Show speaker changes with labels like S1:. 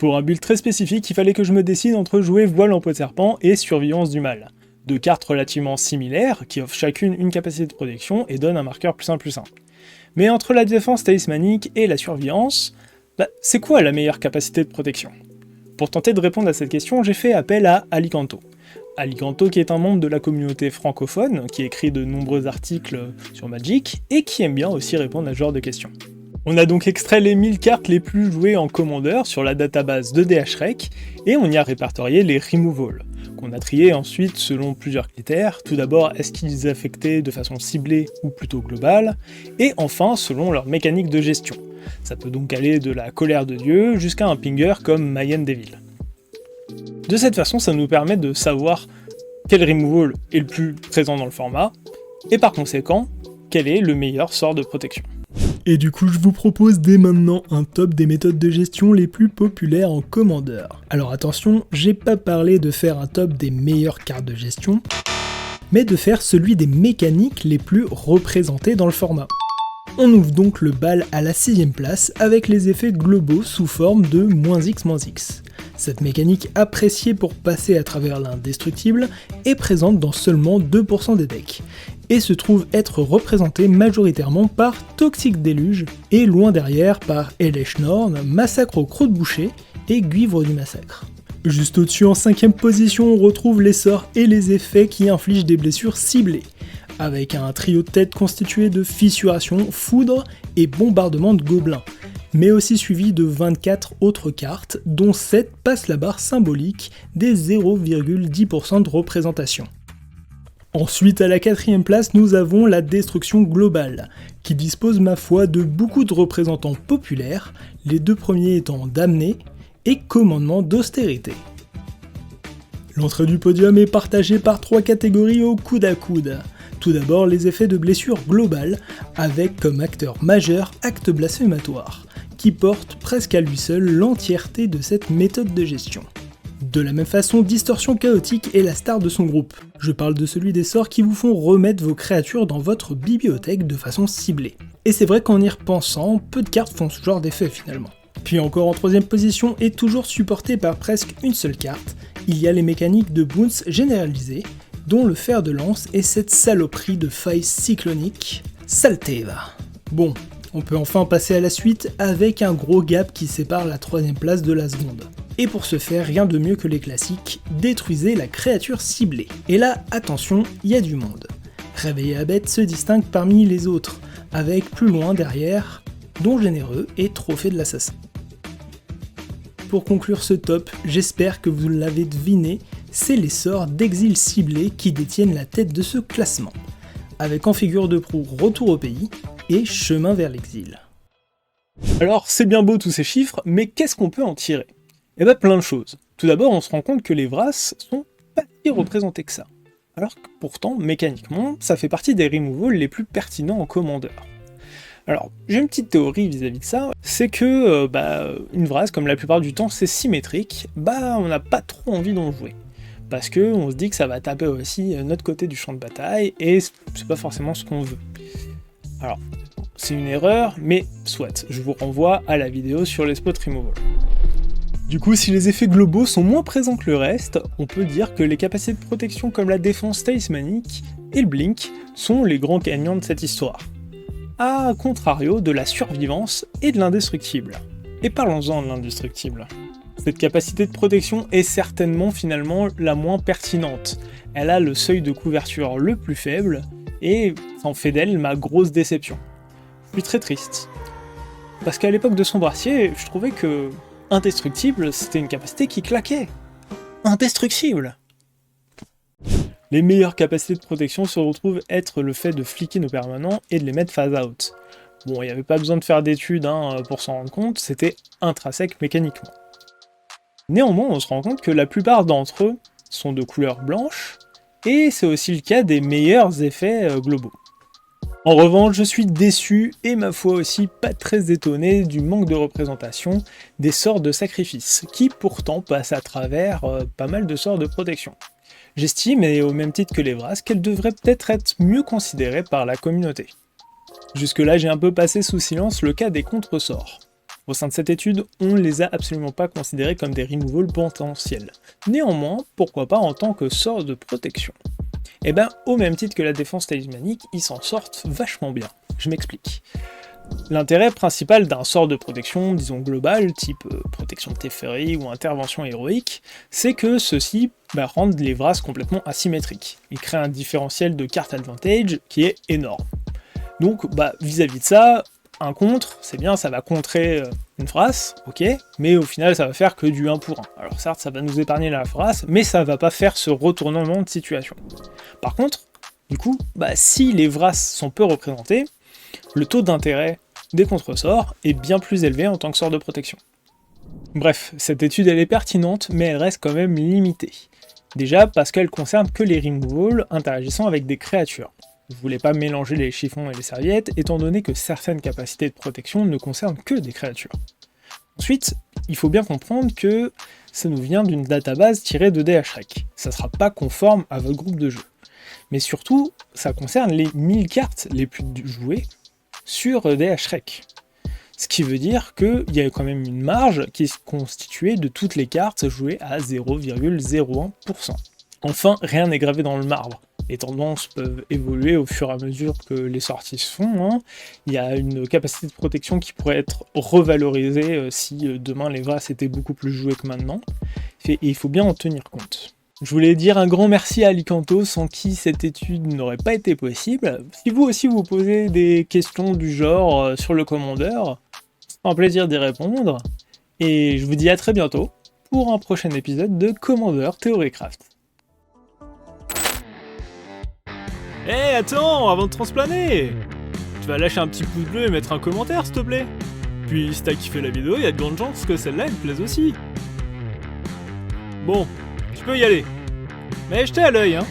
S1: Pour un build très spécifique, il fallait que je me décide entre jouer Voile en peau de serpent et Survivance du mal. Deux cartes relativement similaires, qui offrent chacune une capacité de protection et donnent un marqueur +1/+1. Mais entre la défense talismanique et la survivance, c'est quoi la meilleure capacité de protection? Pour tenter de répondre à cette question, j'ai fait appel à Alicanto. Alicanto qui est un membre de la communauté francophone, qui écrit de nombreux articles sur Magic, et qui aime bien aussi répondre à ce genre de questions. On a donc extrait les 1000 cartes les plus jouées en Commander sur la database de DHREC, et on y a répertorié les removals, qu'on a triés ensuite selon plusieurs critères. Tout d'abord, est-ce qu'ils affectaient de façon ciblée ou plutôt globale, et enfin selon leur mécanique de gestion. Ça peut donc aller de la colère de Dieu jusqu'à un pinger comme Mayen Devil. De cette façon, ça nous permet de savoir quel removal est le plus présent dans le format, et par conséquent, quel est le meilleur sort de protection. Et du coup, je vous propose dès maintenant un top des méthodes de gestion les plus populaires en Commander. Alors attention, j'ai pas parlé de faire un top des meilleures cartes de gestion, mais de faire celui des mécaniques les plus représentées dans le format. On ouvre donc le bal à la 6ème place avec les effets globaux sous forme de -X-X. Cette mécanique appréciée pour passer à travers l'indestructible est présente dans seulement 2% des decks, et se trouve être représentée majoritairement par Toxic Déluge, et loin derrière par Elesh Norn, Massacre au croc-de-boucher et Guivre du massacre. Juste au-dessus en 5ème position, on retrouve les sorts et les effets qui infligent des blessures ciblées, avec un trio de tête constitué de Fissuration, Foudre et Bombardement de Gobelins, mais aussi suivi de 24 autres cartes, dont 7 passent la barre symbolique des 0,10% de représentation. Ensuite, à la 4ème place, nous avons la Destruction Globale, qui dispose ma foi de beaucoup de représentants populaires, les deux premiers étant Damné et Commandement d'Austérité. L'entrée du podium est partagée par 3 catégories au coude à coude. Tout d'abord, les effets de blessure globale, avec comme acteur majeur Acte Blasphématoire, qui porte presque à lui seul l'entièreté de cette méthode de gestion. De la même façon, Distorsion Chaotique est la star de son groupe. Je parle de celui des sorts qui vous font remettre vos créatures dans votre bibliothèque de façon ciblée. Et c'est vrai qu'en y repensant, peu de cartes font ce genre d'effet finalement. Puis encore en 3ème position, et toujours supporté par presque une seule carte, il y a les mécaniques de bounce généralisées, dont le fer de lance est cette saloperie de faille cyclonique, Salteva. Bon, on peut enfin passer à la suite avec un gros gap qui sépare la 3ème place de la seconde. Et pour ce faire, rien de mieux que les classiques, détruisez la créature ciblée. Et là, attention, il y a du monde. Réveiller la bête se distingue parmi les autres, avec plus loin derrière, Don Généreux et Trophée de l'assassin. Pour conclure ce top, j'espère que vous l'avez deviné, c'est les sorts d'exil ciblés qui détiennent la tête de ce classement, avec en figure de proue Retour au pays et Chemin vers l'exil. Alors c'est bien beau tous ces chiffres, mais qu'est-ce qu'on peut en tirer? Eh ben plein de choses. Tout d'abord, on se rend compte que les Vras sont pas si représentés que ça. Alors que pourtant, mécaniquement, ça fait partie des removals les plus pertinents en Commander. Alors, j'ai une petite théorie vis-à-vis de ça, c'est que une Vras, comme la plupart du temps c'est symétrique, on n'a pas trop envie d'en jouer. Parce que on se dit que ça va taper aussi notre côté du champ de bataille, et c'est pas forcément ce qu'on veut. Alors, c'est une erreur, mais soit, je vous renvoie à la vidéo sur les spot removal. Du coup, si les effets globaux sont moins présents que le reste, on peut dire que les capacités de protection comme la défense talismanique et le blink sont les grands gagnants de cette histoire. À contrario de la survivance et de l'indestructible. Et parlons-en de l'indestructible. Cette capacité de protection est certainement finalement la moins pertinente. Elle a le seuil de couverture le plus faible, et ça en fait d'elle ma grosse déception. Je suis très triste. Parce qu'à l'époque de son brassier, je trouvais que indestructible, c'était une capacité qui claquait. Indestructible! Les meilleures capacités de protection se retrouvent être le fait de flicker nos permanents et de les mettre phase out. Bon, il n'y avait pas besoin de faire d'études pour s'en rendre compte, c'était intrinsèque mécaniquement. Néanmoins, on se rend compte que la plupart d'entre eux sont de couleur blanche, et c'est aussi le cas des meilleurs effets globaux. En revanche, je suis déçu, et ma foi aussi pas très étonné du manque de représentation des sorts de sacrifice, qui pourtant passent à travers pas mal de sorts de protection. J'estime, et au même titre que les Vras, qu'elles devraient peut-être être mieux considérées par la communauté. Jusque-là, j'ai un peu passé sous silence le cas des contre-sorts. Au sein de cette étude, on ne les a absolument pas considérés comme des removals potentiels. Néanmoins, pourquoi pas en tant que sort de protection? Eh ben, au même titre que la défense talismanique, ils s'en sortent vachement bien. Je m'explique. L'intérêt principal d'un sort de protection, disons global, type protection de Teferi ou intervention héroïque, c'est que ceux-ci rendent les Vras complètement asymétriques. Ils créent un différentiel de carte advantage qui est énorme. Donc vis-à-vis de ça, un contre, c'est bien, ça va contrer une Vras, ok, mais au final ça va faire que du 1 pour 1. Alors certes, ça va nous épargner la Vras, mais ça va pas faire ce retournement de situation. Par contre, du coup, si les Vras sont peu représentés, le taux d'intérêt des contre-sorts est bien plus élevé en tant que sort de protection. Bref, cette étude elle est pertinente, mais elle reste quand même limitée. Déjà parce qu'elle concerne que les removals interagissant avec des créatures. Je voulais pas mélanger les chiffons et les serviettes, étant donné que certaines capacités de protection ne concernent que des créatures. Ensuite, il faut bien comprendre que ça nous vient d'une database tirée de DHREC. Ça sera pas conforme à votre groupe de jeu. Mais surtout, ça concerne les 1000 cartes les plus jouées sur DHREC. Ce qui veut dire qu'il y a quand même une marge qui est constituée de toutes les cartes jouées à 0,01%. Enfin, rien n'est gravé dans le marbre. Les tendances peuvent évoluer au fur et à mesure que les sorties se font. Il y a une capacité de protection qui pourrait être revalorisée si demain les Vras étaient beaucoup plus joués que maintenant. Et il faut bien en tenir compte. Je voulais dire un grand merci à Alicanto, sans qui cette étude n'aurait pas été possible. Si vous aussi vous posez des questions du genre sur le Commander, c'est un plaisir d'y répondre. Et je vous dis à très bientôt pour un prochain épisode de Commander Theorycraft.
S2: Hé, attends, avant de transplaner, tu vas lâcher un petit pouce bleu et mettre un commentaire, s'il te plaît. Puis si t'as kiffé la vidéo, il y a de grandes chances que celle-là elle te plaise aussi. Bon, tu peux y aller. Mais jetez à l'œil, hein.